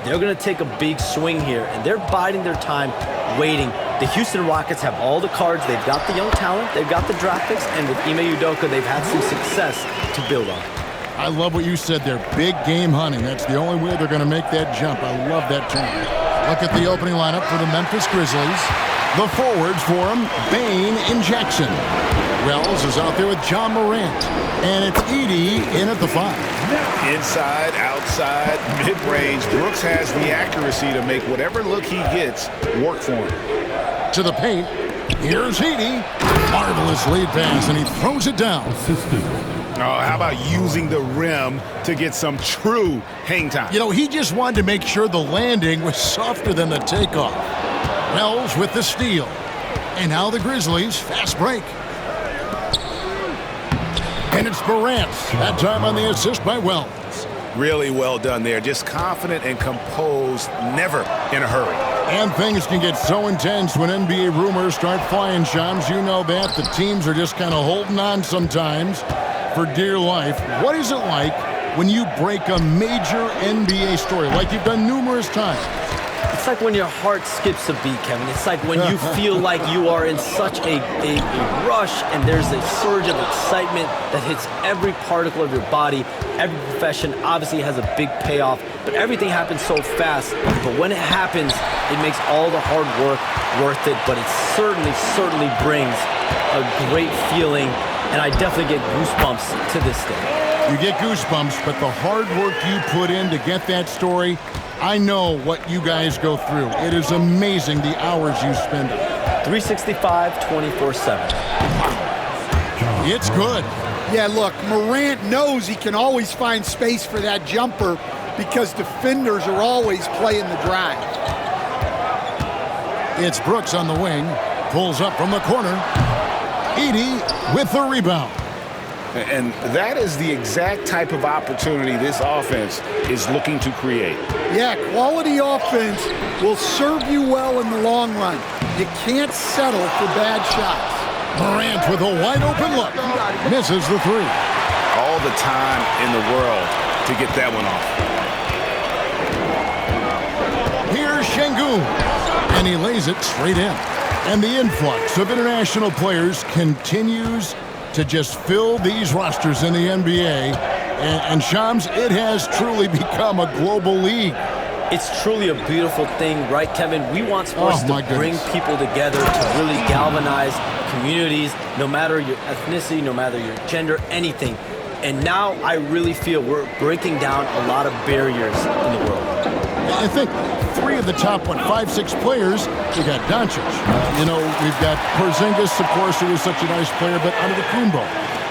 They're going to take a big swing here, and they're biding their time, waiting. The Houston Rockets have all the cards. They've got the young talent. They've got the draft picks. And with Ime Udoka, they've had some success to build on. I love what you said there. Big game hunting. That's the only way they're going to make that jump. I love that term. Look at the opening lineup for the Memphis Grizzlies. The forwards for them, Bane and Jackson. Wells is out there with John Morant. And it's Edey in at the 5. Inside, outside, mid-range. Brooks has the accuracy to make whatever look he gets work for him. To the paint. Here's Edey. Marvelous lead pass, and he throws it down. Oh, how about using the rim to get some true hang time? You know, he just wanted to make sure the landing was softer than the takeoff. Wells with the steal. And now the Grizzlies, fast break. And it's Morant, that time on the assist by Wells. Really well done there. Just confident and composed, never in a hurry. And things can get so intense when NBA rumors start flying, Shams. You know that. The teams are just kind of holding on sometimes for dear life. What is it like when you break a major NBA story, like you've done numerous times? It's like when your heart skips a beat, Kevin. It's like when you feel like you are in such a rush and there's a surge of excitement that hits every particle of your body. Every profession obviously has a big payoff, but everything happens so fast. But when it happens, it makes all the hard work worth it, but it certainly brings a great feeling, and I definitely get goosebumps to this day. You get goosebumps, but the hard work you put in to get that story, I know what you guys go through. It is amazing the hours you spend. 365, 24/7. It's good. Yeah, look, Morant knows he can always find space for that jumper because defenders are always playing the drive. It's Brooks on the wing. Pulls up from the corner. Edey with the rebound. And that is the exact type of opportunity this offense is looking to create. Yeah, quality offense will serve you well in the long run. You can't settle for bad shots. Morant with a wide open look. Misses the 3. All the time in the world to get that one off. Here's Şengün. And he lays it straight in. And the influx of international players continues to just fill these rosters in the NBA. And Shams, it has truly become a global league. It's truly a beautiful thing, right, Kevin? We want sports to bring people together, to really galvanize communities, no matter your ethnicity, no matter your gender, anything. And now I really feel we're breaking down a lot of barriers in the world. I think 3 of the top, 5, 6 players, we got Doncic. You know, we've got Porzingis, of course, who was such a nice player, but Antetokounmpo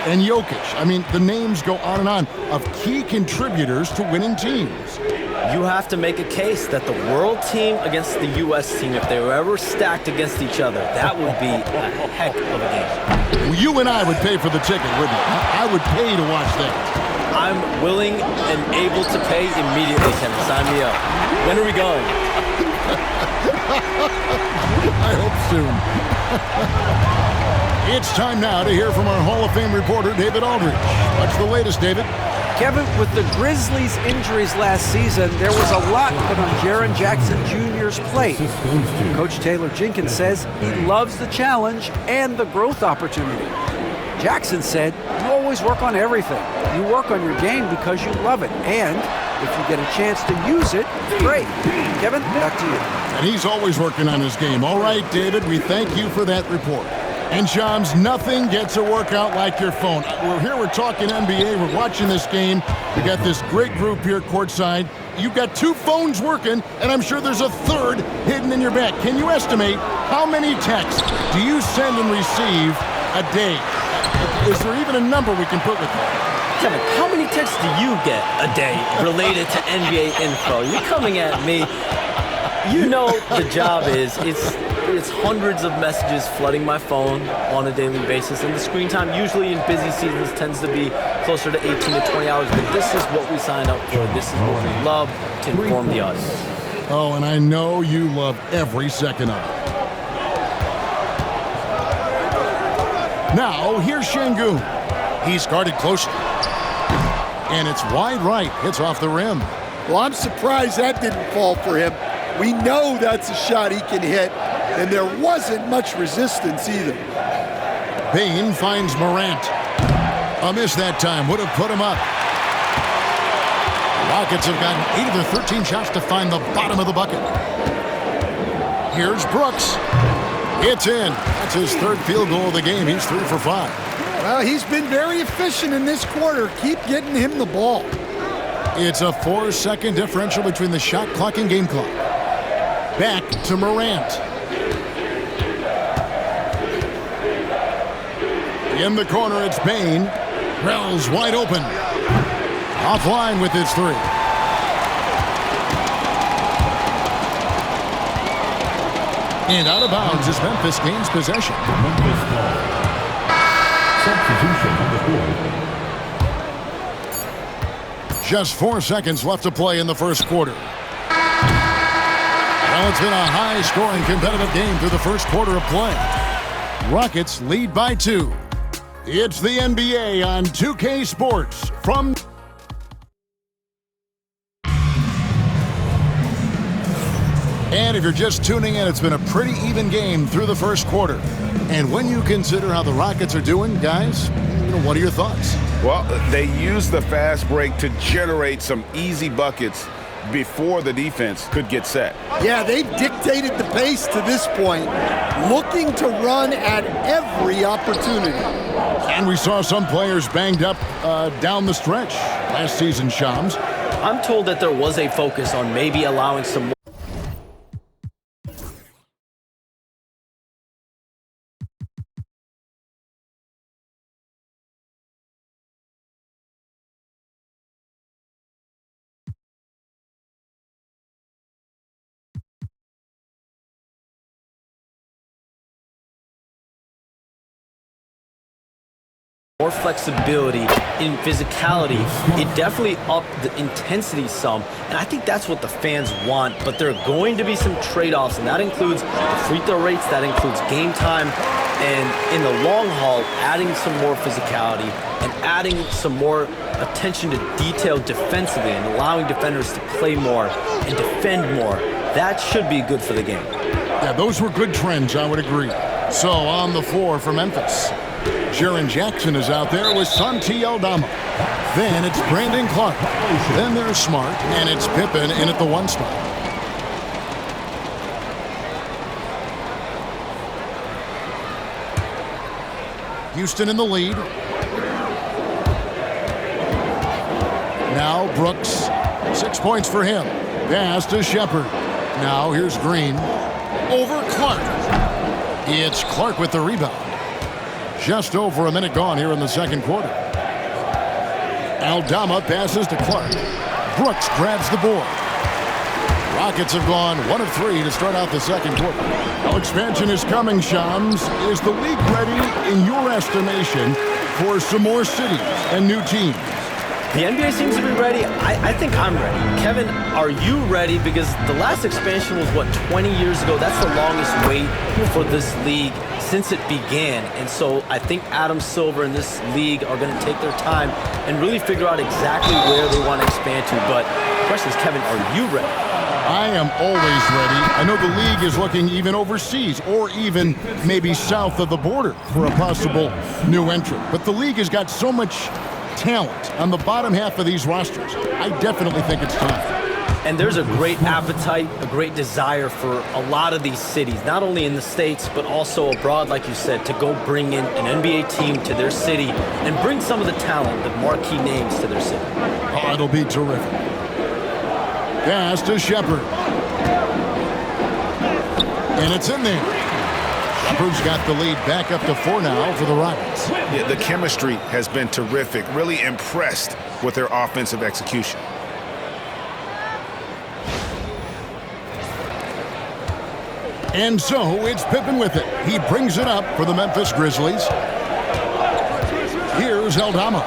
and Jokic. I mean, the names go on of key contributors to winning teams. You have to make a case that the world team against the U.S. team, if they were ever stacked against each other, that would be a heck of a game. Well, you and I would pay for the ticket, wouldn't we? I would pay to watch that. I'm willing and able to pay immediately, Kevin. Sign me up. When are we going? I hope soon. It's time now to hear from our Hall of Fame reporter, David Aldridge. What's the latest, David? Kevin, with the Grizzlies' injuries last season, there was a lot put on Jaren Jackson Jr.'s plate. Coach Taylor Jenkins says he loves the challenge and the growth opportunity. Jackson said, "You always work on everything. You work on your game because you love it. And if you get a chance to use it, great." Kevin, back to you. And he's always working on his game. All right, David, we thank you for that report. And Shams, nothing gets a workout like your phone. We're here, we're talking NBA, we're watching this game. We got this great group here courtside. You've got 2 phones working, and I'm sure there's a 3rd hidden in your bag. Can you estimate how many texts do you send and receive a day? Is there even a number we can put with that? Kevin, how many texts do you get a day related to NBA info? You're coming at me. You know the job is, it's hundreds of messages flooding my phone on a daily basis, and the screen time usually in busy seasons tends to be closer to 18 to 20 hours, but this is what we signed up for. This is what we love to inform the audience. Oh, and I know you love every second of it. Now, here's Şengün. He's guarded closely. And it's wide right. It's off the rim. Well, I'm surprised that didn't fall for him. We know that's a shot he can hit, and there wasn't much resistance either. Bane finds Morant. A miss that time would have put him up. Rockets have gotten 8 of their 13 shots to find the bottom of the bucket. Here's Brooks. It's in. That's his 3rd field goal of the game. He's 3 for 5. Well, he's been very efficient in this quarter. Keep getting him the ball. It's a 4-second differential between the shot clock and game clock. Back to Morant. In the corner, it's Bane. Rel's wide open. Offline with his 3. And out of bounds as Memphis gains possession. Substitution on the board. Just 4 seconds left to play in the first quarter. Well, it's been a high-scoring competitive game through the first quarter of play. Rockets lead by 2. It's the NBA on 2K Sports from... And if you're just tuning in, it's been a pretty even game through the first quarter. And when you consider how the Rockets are doing, guys, what are your thoughts? Well, they used the fast break to generate some easy buckets before the defense could get set. Yeah, they've dictated the pace to this point, looking to run at every opportunity. And we saw some players banged up down the stretch last season, Shams. I'm told that there was a focus on maybe allowing some more flexibility in physicality. It definitely upped the intensity some, and I think that's what the fans want. But there are going to be some trade-offs, and that includes the free throw rates, that includes game time, and in the long haul, adding some more physicality and adding some more attention to detail defensively and allowing defenders to play more and defend more. That should be good for the game. Yeah, those were good trends, I would agree. So on the floor for Memphis, Jaren Jackson is out there with Santi Aldama. Then it's Brandon Clark. Then there's Smart, and it's Pippen in at the 1 spot. Houston in the lead. Now Brooks. 6 points for him. Pass to Shepard. Now here's Green. Over Clark. It's Clark with the rebound. Just over a minute gone here in the second quarter. Aldama passes to Clark. Brooks grabs the board. Rockets have gone 1 of 3 to start out the second quarter. Now expansion is coming, Shams. Is the league ready, in your estimation, for some more cities and new teams? The NBA seems to be ready. I think I'm ready. Kevin, are you ready? Because the last expansion was, 20 years ago? That's the longest wait for this league since it began. And so I think Adam Silver and this league are going to take their time and really figure out exactly where they want to expand to. But the question is, Kevin, are you ready? I am always ready. I know the league is looking even overseas or even maybe south of the border for a possible new entrant. But the league has got so much talent on the bottom half of these rosters. I definitely think it's time. And there's a great appetite, a great desire for a lot of these cities, not only in the States, but also abroad, like you said, to go bring in an NBA team to their city and bring some of the talent, the marquee names to their city. Oh, it'll be terrific. Pass to Shepard. And it's in there. Shepard's got the lead back up to 4 now for the Rockets. Yeah, the chemistry has been terrific. Really impressed with their offensive execution. And so it's Pippen with it. He brings it up for the Memphis Grizzlies. Here's Aldama.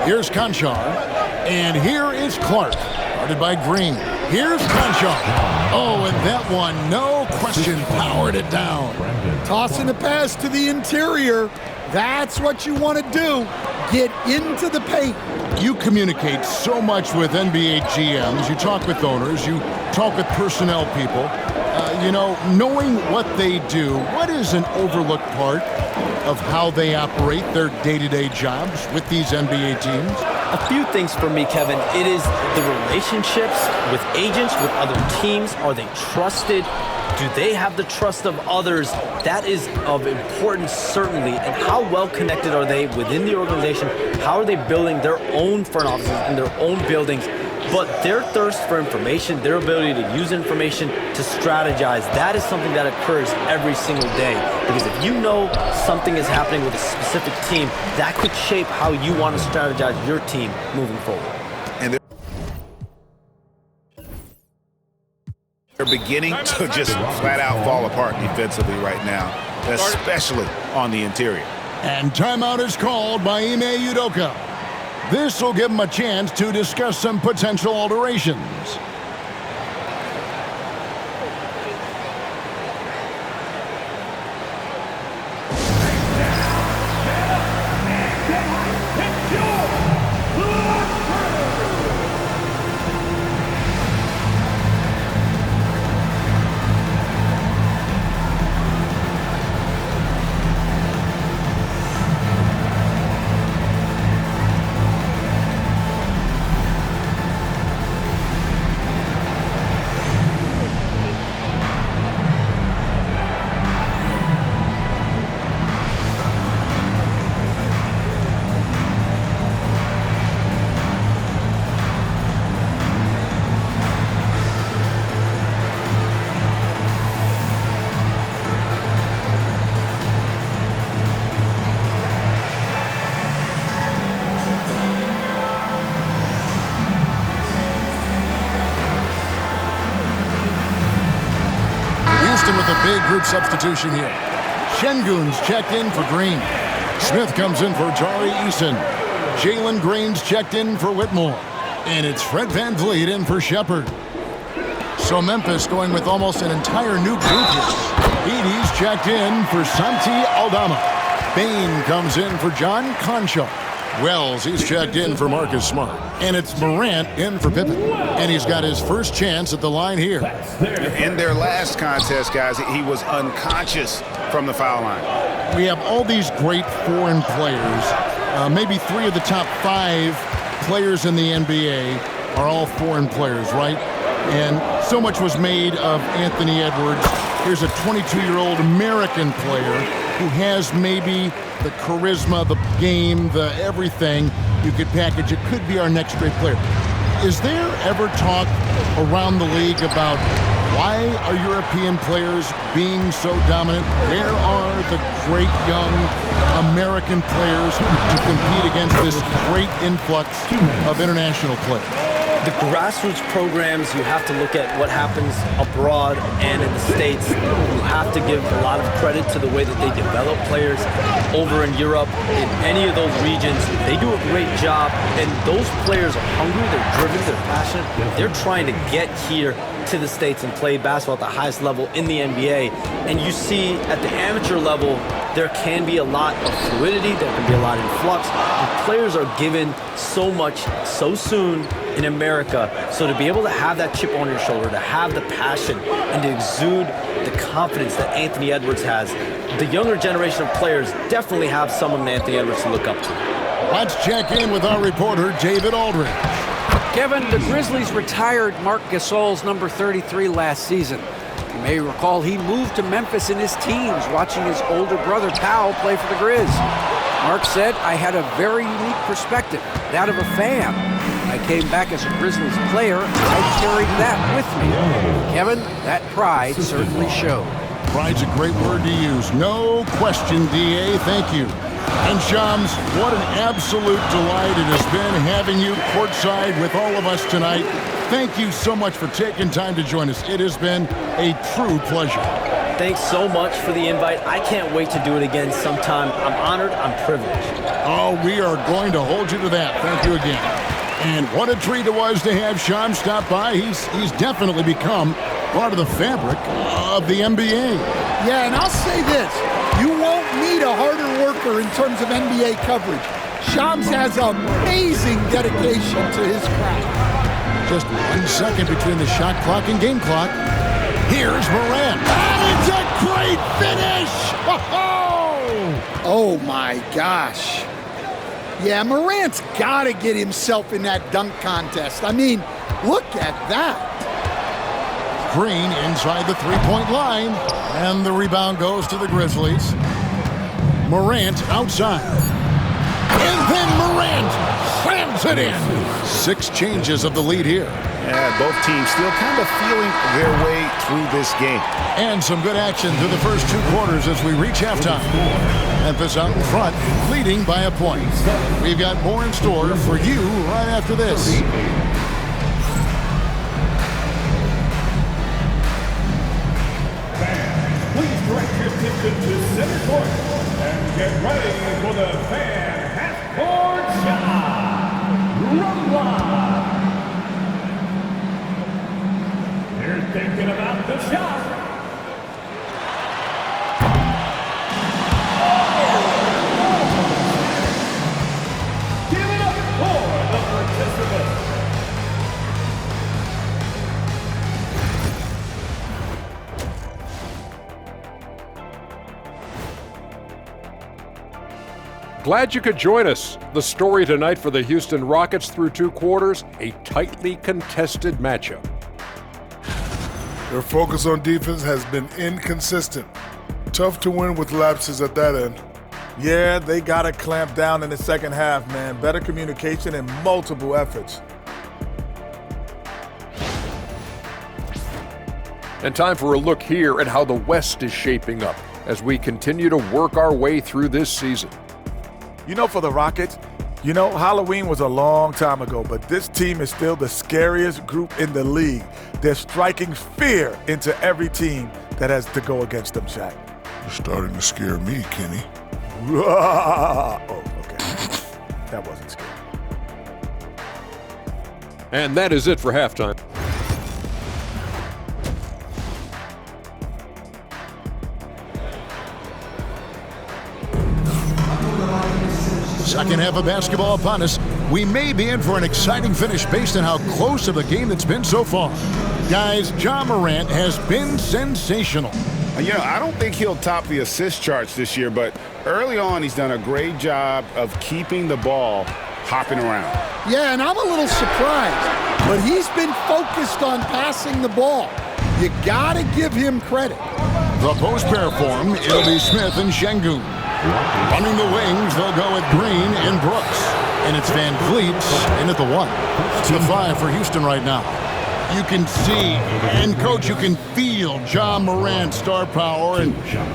Here's Conchar. And here is Clark. Guarded by Green. Here's Conchar. Oh, and that one, no question, powered it down. Tossing the pass to the interior. That's what you want to do. get into the paint. You communicate so much with NBA GMs. You talk with owners. You talk with personnel people. Knowing what they do, what is an overlooked part of how they operate their day-to-day jobs with these NBA teams? A few things for me, Kevin. It is the relationships with agents, with other teams. Are they trusted? Do they have the trust of others? That is of importance, certainly. And how well connected are they within the organization? How are they building their own front offices in their own buildings? But their thirst for information, their ability to use information to strategize, that is something that occurs every single day. Because if you know something is happening with a specific team, that could shape how you want to strategize your team moving forward. And they're beginning to just flat out fall apart defensively right now, especially on the interior. And timeout is called by Ime Udoka. This will give them a chance to discuss some potential alterations. With a big group substitution here. Şengün's checked in for Green. Smith comes in for Tari Eason. Jalen Green's checked in for Whitmore. And it's Fred VanVleet in for Shepherd. So Memphis going with almost an entire new group here. Edey's checked in for Santi Aldama. Bane comes in for John Concho. Wells, he's checked in for Marcus Smart. And it's Morant in for Pippen. And he's got his first chance at the line here. In their last contest, guys, he was unconscious from the foul line. We have all these great foreign players. Maybe 3 of the top 5 players in the NBA are all foreign players, right? And so much was made of Anthony Edwards. Here's a 22-year-old American player who has maybe the charisma, the game, the everything you could package. It could be our next great player. Is there ever talk around the league about why are European players being so dominant? Where are the great young American players to compete against this great influx of international players? The grassroots programs, you have to look at what happens abroad and in the States. You have to give a lot of credit to the way that they develop players over in Europe. In any of those regions, they do a great job. And those players are hungry, they're driven, they're passionate. They're trying to get here to the States and play basketball at the highest level in the NBA. And you see at the amateur level, there can be a lot of fluidity, there can be a lot of influx. And players are given so much so soon in America. So to be able to have that chip on your shoulder, to have the passion, and to exude the confidence that Anthony Edwards has, the younger generation of players definitely have someone in Anthony Edwards to look up to. Let's check in with our reporter, David Aldridge. Kevin, the Grizzlies retired Marc Gasol's number 33 last season. You may recall he moved to Memphis in his teens, watching his older brother Powell play for the Grizz. Marc said, "I had a very unique perspective, that of a fan. When I came back as a Grizzlies player, I carried that with me." Kevin, that pride certainly showed. Pride's a great word to use. No question, DA. Thank you. And Shams, what an absolute delight it has been having you courtside with all of us tonight. Thank you so much for taking time to join us. It has been a true pleasure. Thanks so much for the invite. I can't wait to do it again sometime. I'm honored, I'm privileged. Oh, we are going to hold you to that. Thank you again. And what a treat it was to have Shams stop by. He's definitely become part of the fabric of the NBA. Yeah, and I'll say this. You won't need a harder worker in terms of NBA coverage. Shams has amazing dedication to his craft. Just 1 second between the shot clock and game clock. Here's Morant. That is a great finish! Oh my gosh. Yeah, Morant's got to get himself in that dunk contest. I mean, look at that. Green inside the three-point line. And the rebound goes to the Grizzlies. Morant outside. And then Morant slams it in. 6 changes of the lead here. Yeah, both teams still kind of feeling their way through this game. And some good action through the first 2 quarters as we reach halftime. Memphis out in front, leading by a point. We've got more in store for you right after this. Please direct your attention to center court and get ready for the fan half-court shot. Rumba. They're thinking about the shot. Give it up for the participants. Glad you could join us. The story tonight for the Houston Rockets through 2 quarters, a tightly contested matchup. Their focus on defense has been inconsistent. Tough to win with lapses at that end. Yeah, they got to clamp down in the second half, man. Better communication and multiple efforts. And time for a look here at how the West is shaping up as we continue to work our way through this season. You know, for the Rockets, Halloween was a long time ago, but this team is still the scariest group in the league. They're striking fear into every team that has to go against them, Shaq. You're starting to scare me, Kenny. Oh, okay. That wasn't scary. And that is it for halftime. Second half of basketball upon us. We may be in for an exciting finish based on how close of a game it's been so far. Guys, Ja Morant has been sensational. I don't think he'll top the assist charts this year, but early on he's done a great job of keeping the ball hopping around. Yeah, and I'm a little surprised, but he's been focused on passing the ball. You got to give him credit. The post pair form, it'll be Smith and Şengün. Running the wings, they'll go with Green and Brooks. And it's Van Vliet in at the 1. The 5 for Houston right now. You can see, and Coach, you can feel Ja Morant's star power, and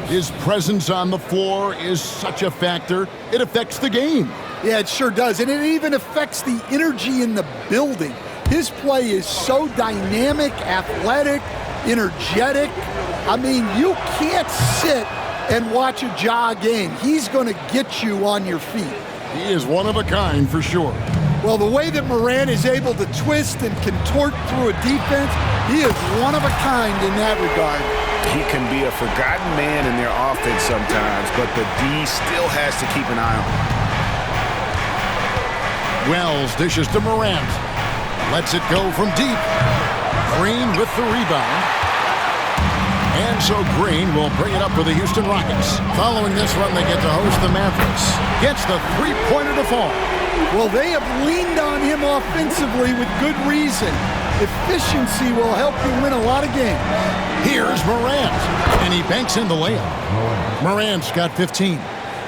his presence on the floor is such a factor. It affects the game. Yeah, it sure does. And it even affects the energy in the building. His play is so dynamic, athletic, energetic. I mean, you can't sit and watch a Ja game. He's going to get you on your feet. He is one of a kind for sure. Well, the way that Morant is able to twist and contort through a defense, he is one of a kind in that regard. He can be a forgotten man in their offense sometimes, but the D still has to keep an eye on him. Wells dishes to Morant. Lets it go from deep. Green with the rebound. And so Green will bring it up for the Houston Rockets. Following this run, they get to host the Mavericks. Gets the three-pointer to fall. Well, they have leaned on him offensively with good reason. Efficiency will help you win a lot of games. Here's Morant, and he banks in the layup. Morant's got 15.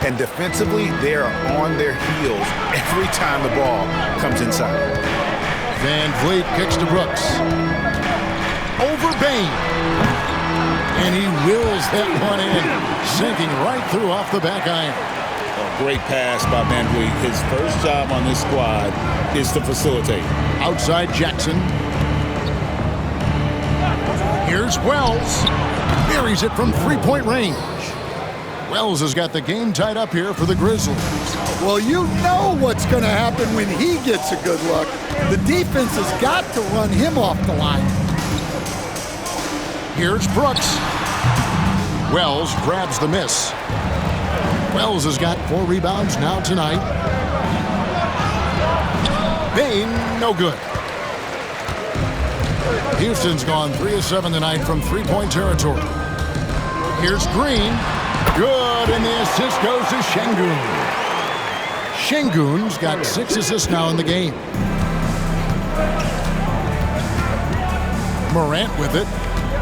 And defensively, they are on their heels every time the ball comes inside. Van Vliet kicks to Brooks. Over Bane. And he wills that one in, sinking right through off the back iron. A great pass by Van Vliet. His first job on this squad is to facilitate. Outside Jackson. Here's Wells. Buries it from three-point range. Wells has got the game tied up here for the Grizzlies. Well, you know what's going to happen when he gets a good look. The defense has got to run him off the line. Here's Brooks. Wells grabs the miss. Wells has got 4 rebounds now tonight. Bane, no good. Houston's gone 3 of 7 tonight from three-point territory. Here's Green. Good, and the assist goes to Şengün. Şengün's got 6 assists now in the game. Morant with it.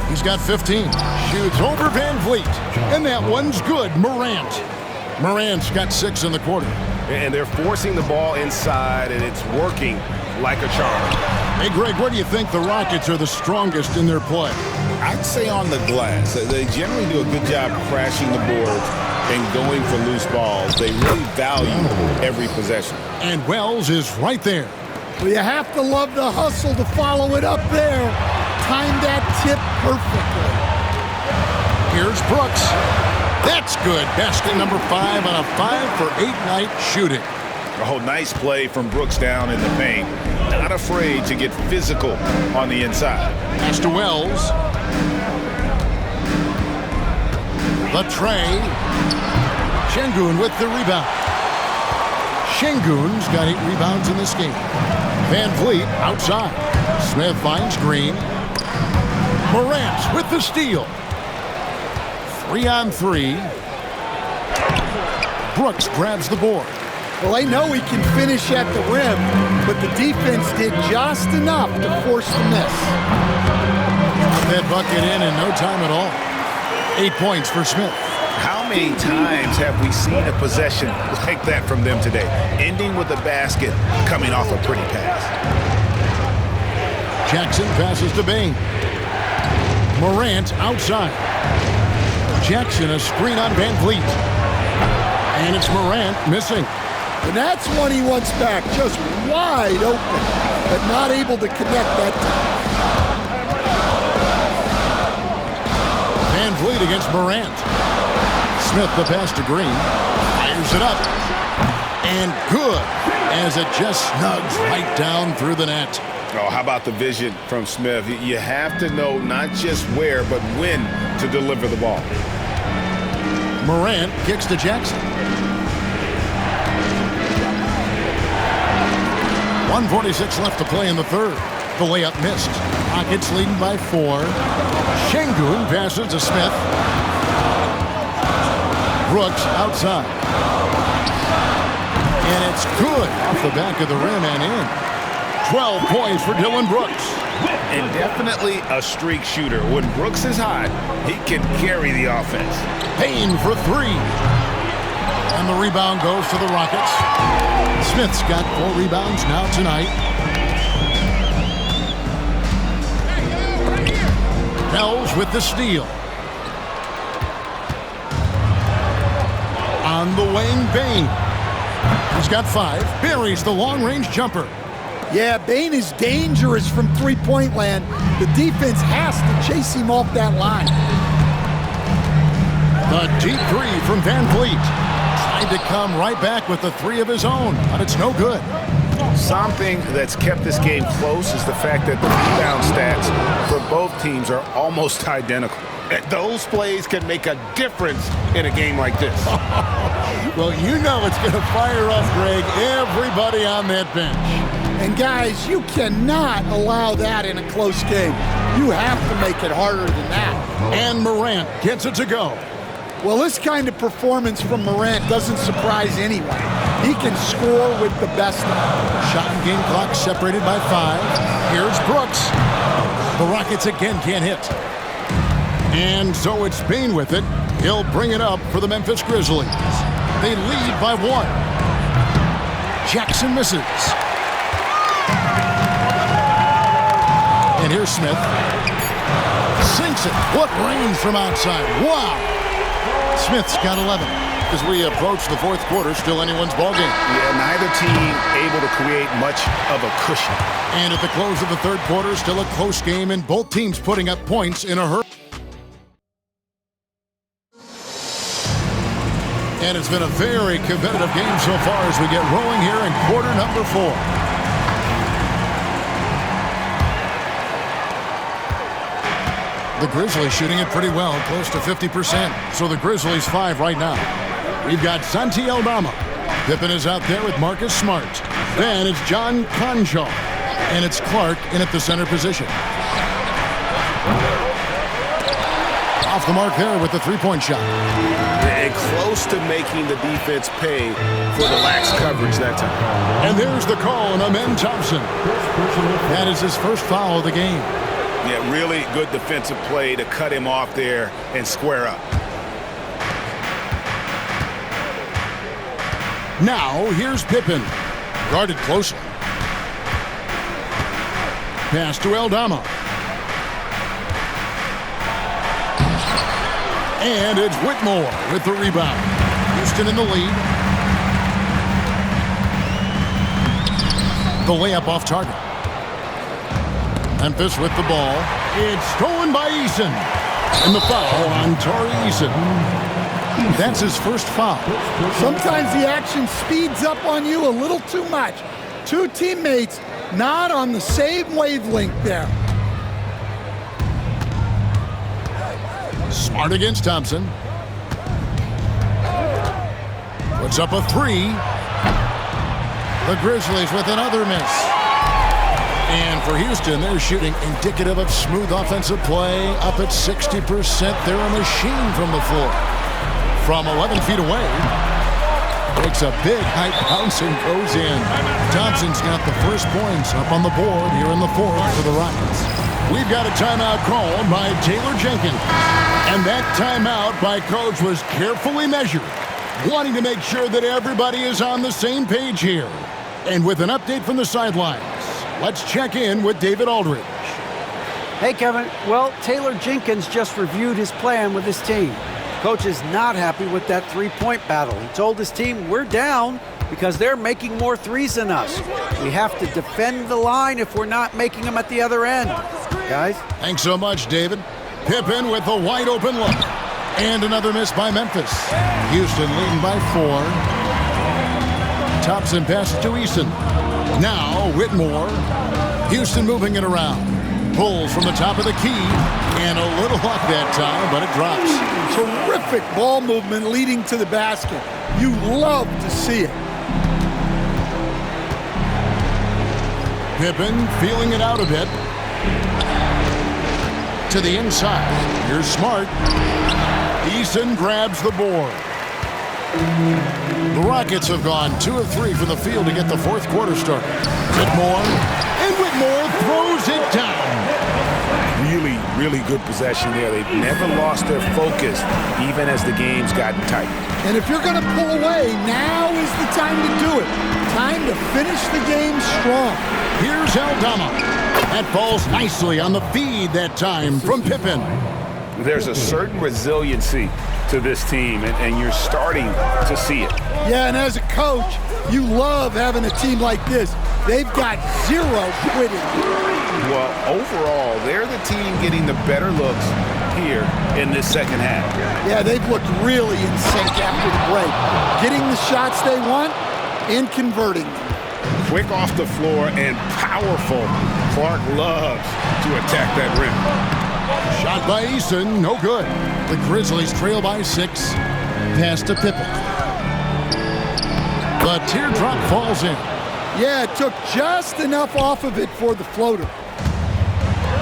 He's got 15. Shoots over Van Vliet. And that one's good. Morant's got 6 in the quarter. And they're forcing the ball inside, and it's working like a charm. Hey, Greg, where do you think the Rockets are the strongest in their play? I'd say on the glass. They generally do a good job crashing the boards and going for loose balls. They really value every possession. And Wells is right there. Well, you have to love the hustle to follow it up there. Timed that tip perfectly. Here's Brooks. That's good. Basket number 5 on a 5-for-8 night shooting. Oh, nice play from Brooks down in the paint. Not afraid to get physical on the inside. Pass to Wells. The tray. Şengün with the rebound. Şengün's got 8 rebounds in this game. Van Vliet outside. Smith finds Green. Morant with the steal. 3-on-3. Brooks grabs the board. Well, they know he can finish at the rim, but the defense did just enough to force the miss. Got that bucket in no time at all. 8 points for Smith. How many times have we seen a possession like that from them today? Ending with a basket, coming off a pretty pass. Jackson passes to Bane. Morant outside. Jackson a screen on Van Vliet. And it's Morant missing. And that's one he wants back, just wide open, but not able to connect that time. Van Vliet against Morant. Smith the pass to Green. Fires it up. And good, as it just snugs right down through the net. Oh, how about the vision from Smith? You have to know not just where, but when to deliver the ball. Morant kicks to Jackson. 1:46 left to play in the third. The layup missed. Rockets leading by 4. Şengün passes to Smith. Brooks outside. And it's good off the back of the rim and in. 12 points for Dillon Brooks. And definitely a streak shooter. When Brooks is hot, he can carry the offense. Payne for 3. And the rebound goes to the Rockets. Smith's got 4 rebounds now tonight. Wells with the steal. On the wing, Bane. He's got 5. Buries the long-range jumper. Yeah, Bane is dangerous from three-point land. The defense has to chase him off that line. The deep 3 from Van Vliet. Tried to come right back with the 3 of his own, but it's no good. Something that's kept this game close is the fact that the rebound stats for both teams are almost identical. Those plays can make a difference in a game like this. Well, you know it's going to fire up, Greg, everybody on that bench. And guys, you cannot allow that in a close game. You have to make it harder than that. And Morant gets it to go. Well, this kind of performance from Morant doesn't surprise anyone. He can score with the best of them. Shot and game clock separated by 5. Here's Brooks. The Rockets again can't hit. And so it's Bane with it. He'll bring it up for the Memphis Grizzlies. They lead by 1. Jackson misses. And here's Smith. Sinks it. What range from outside. Wow. Smith's got 11. As we approach the fourth quarter, still anyone's ballgame. Yeah, neither team able to create much of a cushion. And at the close of the third quarter, still a close game, and both teams putting up points in a hurry. And it's been a very competitive game so far as we get rolling here in quarter number 4. The Grizzlies shooting it pretty well, close to 50%. So the Grizzlies 5 right now. We've got Santi Aldama. Pippen is out there with Marcus Smart. Then it's John Konchar, and it's Clark in at the center position. Off the mark there with the three-point shot. And close to making the defense pay for the lax coverage that time. And there's the call on Amen Thompson. That is his first foul of the game. Yeah, really good defensive play to cut him off there and square up. Now, here's Pippen. Guarded closely. Pass to Aldama. And it's Whitmore with the rebound. Houston in the lead. The layup off target. Memphis with the ball. It's stolen by Eason. And the foul on Tari Eason. That's his first foul. Sometimes the action speeds up on you a little too much. Two teammates not on the same wavelength there. Smart against Thompson. Puts up a three. The Grizzlies with another miss. And for Houston, they're shooting indicative of smooth offensive play. Up at 60%. They're a machine from the floor. From 11 feet away. Takes a big height bounce and goes in. Thompson's got the first points up on the board here in the fourth for the Rockets. We've got a timeout called by Taylor Jenkins. And that timeout by Coach was carefully measured, wanting to make sure that everybody is on the same page here. And with an update from the sidelines, let's check in with David Aldridge. Hey, Kevin. Well, Taylor Jenkins just reviewed his plan with his team. Coach is not happy with that three-point battle. He told his team, we're down because they're making more threes than us. We have to defend the line if we're not making them at the other end. Guys? Thanks so much, David. Pippen with a wide-open look. And another miss by Memphis. Houston leading by 4. Thompson passes to Eason. Now Whitmore. Houston moving it around. Pulls from the top of the key. And a little luck that time, but it drops. Terrific ball movement leading to the basket. You love to see it. Pippen feeling it out a bit. To the inside. Here's Smart. Eason grabs the board. The Rockets have gone 2 of 3 from the field to get the fourth quarter started. Whitmore. And Whitmore throws it down. Really, really good possession there. They've never lost their focus, even as the game's gotten tight. And if you're going to pull away, now is the time to do it. Time to finish the game strong. Here's Aldama. That falls nicely on the feed that time from Pippen. There's a certain resiliency to this team, and you're starting to see it. Yeah, and as a coach, you love having a team like this. They've got zero quitting. Well, overall, they're the team getting the better looks here in this second half. Yeah, they've looked really in sync after the break. Getting the shots they want and converting them. Quick off the floor and powerful. Clark loves to attack that rim. Shot by Eason, no good. The Grizzlies trail by 6. Pass to Pippen. The teardrop falls in. Yeah, it took just enough off of it for the floater.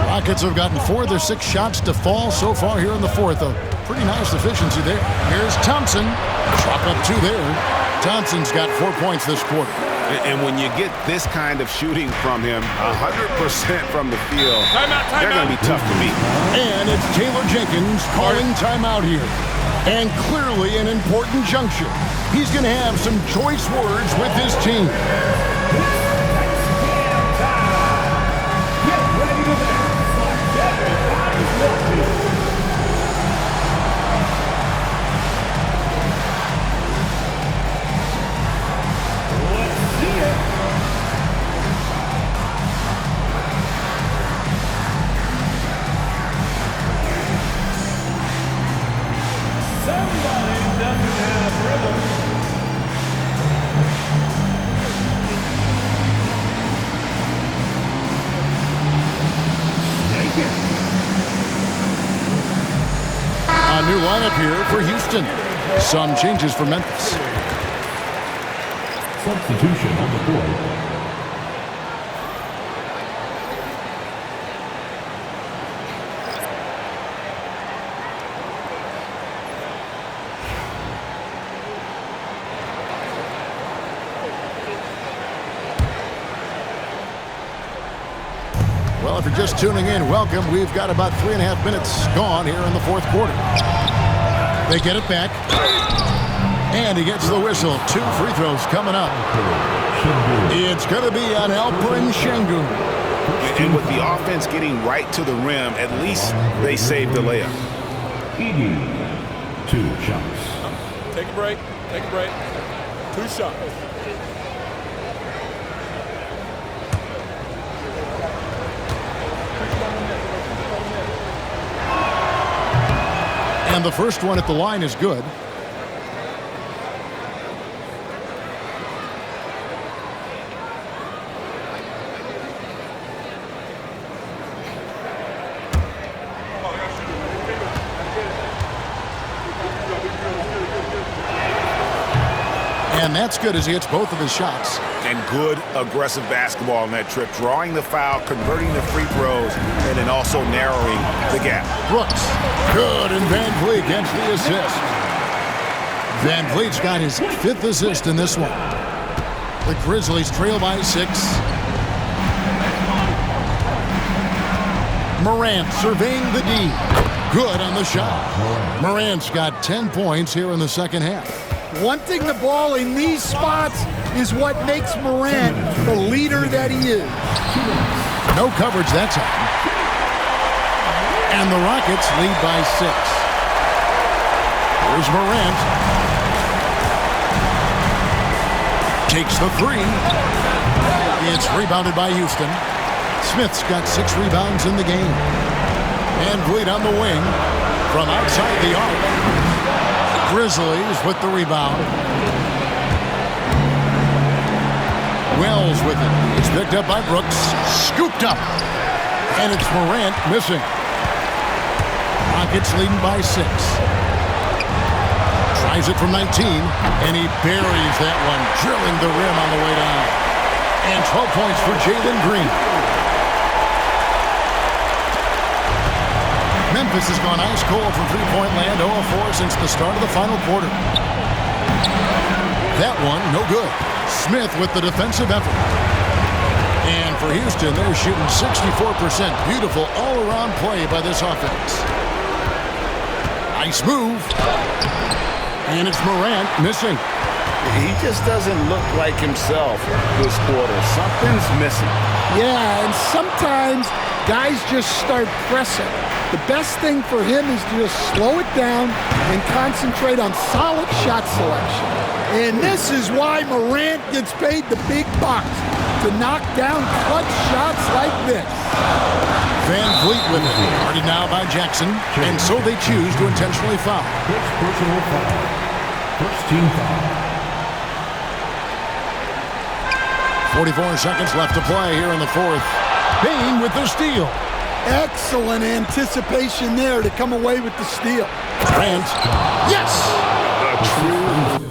Rockets have gotten 4 of their 6 shots to fall so far here in the fourth. A pretty nice efficiency there. Here's Thompson. Chalk up 2 there. Thompson's got 4 points this quarter. And when you get this kind of shooting from him, 100% from the field, they're going to be tough to beat. And it's Taylor Jenkins calling timeout here. And clearly an important juncture. He's going to have some choice words with his team. A new lineup here for Houston. Some changes for Memphis. substitution on the court. Well, if you're just tuning in, welcome. We've got about 3.5 minutes gone here in the fourth quarter. They get it back. And he gets the whistle. 2 free throws coming up. It's going to be on Alperen Sengun. And with the offense getting right to the rim, at least they saved the layup. 2 shots. Take a break. Take a break. 2 shots. And the first one at the line is good. And that's good as he hits both of his shots. And good aggressive basketball on that trip. Drawing the foul, converting the free throws, and then also narrowing the gap. Brooks. Good, and Van Vliet gets the assist. Van Vliet's got his 5th assist in this one. The Grizzlies trail by 6. Morant surveying the D. Good on the shot. Morant's got 10 points here in the second half. Wanting the ball in these spots is what makes Morant the leader that he is. No coverage that time. And the Rockets lead by 6. Here's Morant. Takes the 3. It's rebounded by Houston. Smith's got 6 rebounds in the game. And Vliet on the wing from outside the arc. Grizzlies with the rebound. Wells with it. It's picked up by Brooks. Scooped up. And it's Morant missing. Rockets leading by 6. Tries it from 19. And he buries that one, drilling the rim on the way down. And 12 points for Jalen Green. Memphis has gone ice cold from three-point land, 0-4 since the start of the final quarter. That one, no good. Smith with the defensive effort. And for Houston, they're shooting 64%. Beautiful all-around play by this offense. Nice move. And it's Morant missing. He just doesn't look like himself this quarter. Something's missing. Yeah, and sometimes guys just start pressing. The best thing for him is to just slow it down and concentrate on solid shot selection. And this is why Morant gets paid the big bucks, to knock down clutch shots like this. Van Vliet with it. Guarded now by Jackson. And so they choose to intentionally foul. Personal foul. First team foul. 44 seconds left to play here in the fourth. Bane with the steal. Excellent anticipation there to come away with the steal. Grant. Yes! A true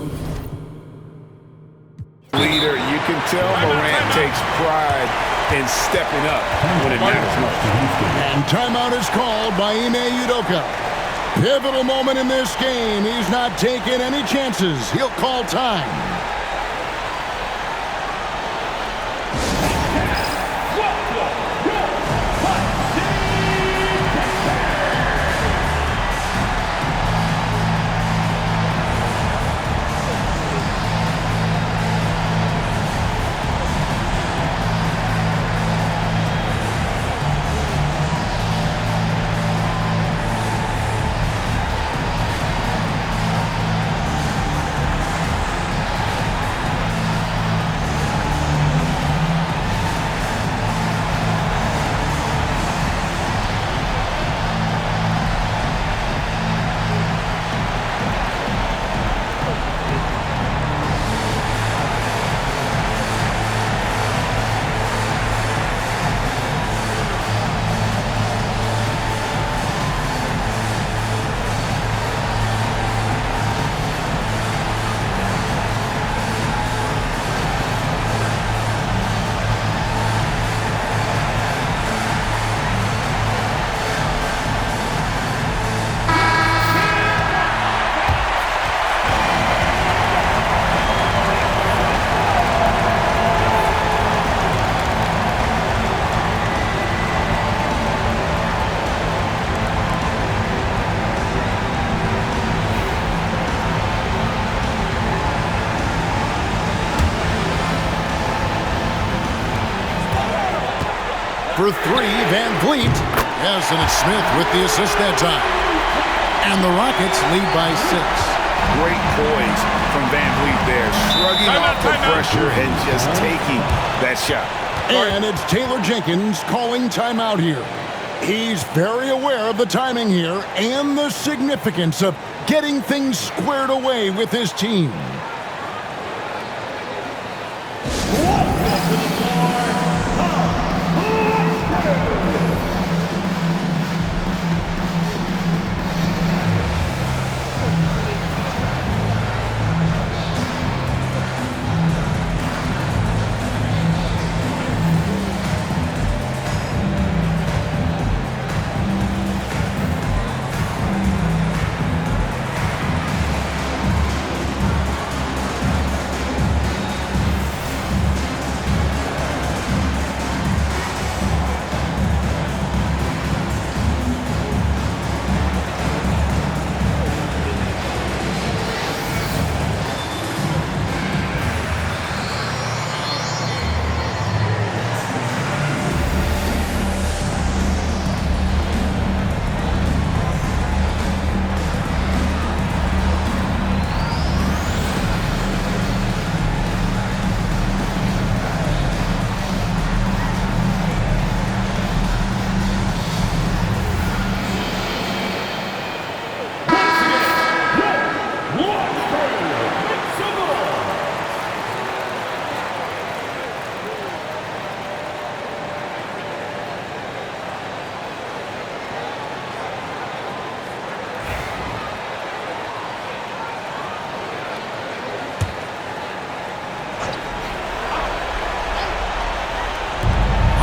leader. You can tell Morant takes pride in stepping up when it matters most. And timeout is called by Ime Udoka. Pivotal moment in this game. He's not taking any chances. He'll call time. For 3, Van Vliet. Yes, and it's Smith with the assist that time. And the Rockets lead by 6. Great poise from Van Vliet there, shrugging off the pressure and just taking that shot. And it's Taylor Jenkins calling timeout here. He's very aware of the timing here and the significance of getting things squared away with his team.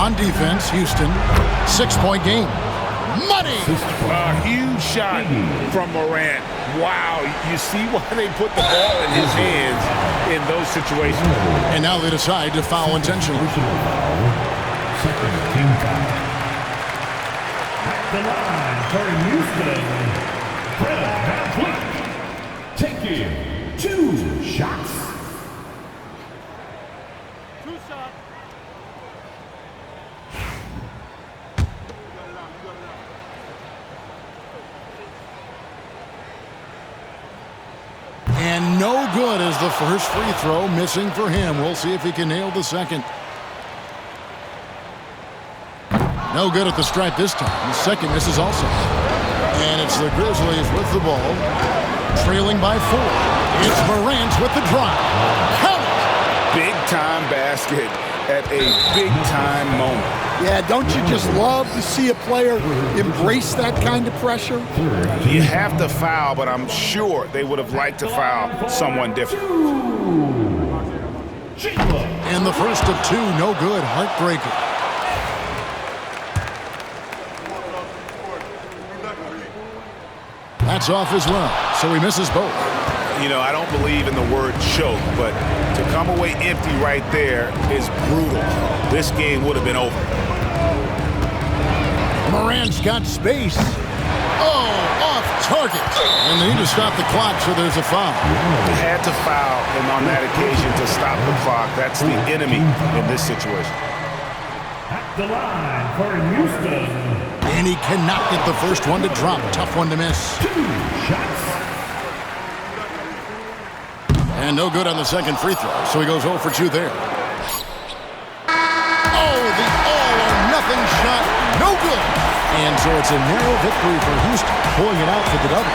On defense, Houston, 6-point game. Money! A huge shot from Morant. Wow, you see why they put the ball in his hands in those situations. And now they decide to foul intentionally. Second team foul. At the line for Houston, Fred VanVleet taking 2 shots. And no good as the first free throw missing for him. We'll see if he can nail the second. No good at the stripe this time. The second misses also. And it's the Grizzlies with the ball, trailing by 4. It's Morant with the drive. Count it! Big-time basket at a big-time moment. Yeah, don't you just love to see a player embrace that kind of pressure? You have to foul, but I'm sure they would have liked to foul someone different. And the first of 2, no good. Heartbreaker. That's off as well, so he misses both. You know, I don't believe in the word choke, but to come away empty right there is brutal. This game would have been over. Morant's got space. Oh, off target. And they need to stop the clock, so there's a foul. They had to foul, and on that occasion to stop the clock. That's the enemy in this situation. At the line for Houston. And he cannot get the first one to drop. Tough one to miss. 2 shots. And no good on the second free throw, so he goes 0 for 2 there. Oh, the all-or-nothing shot. No good. And so it's a narrow victory for Houston, pulling it out for the double.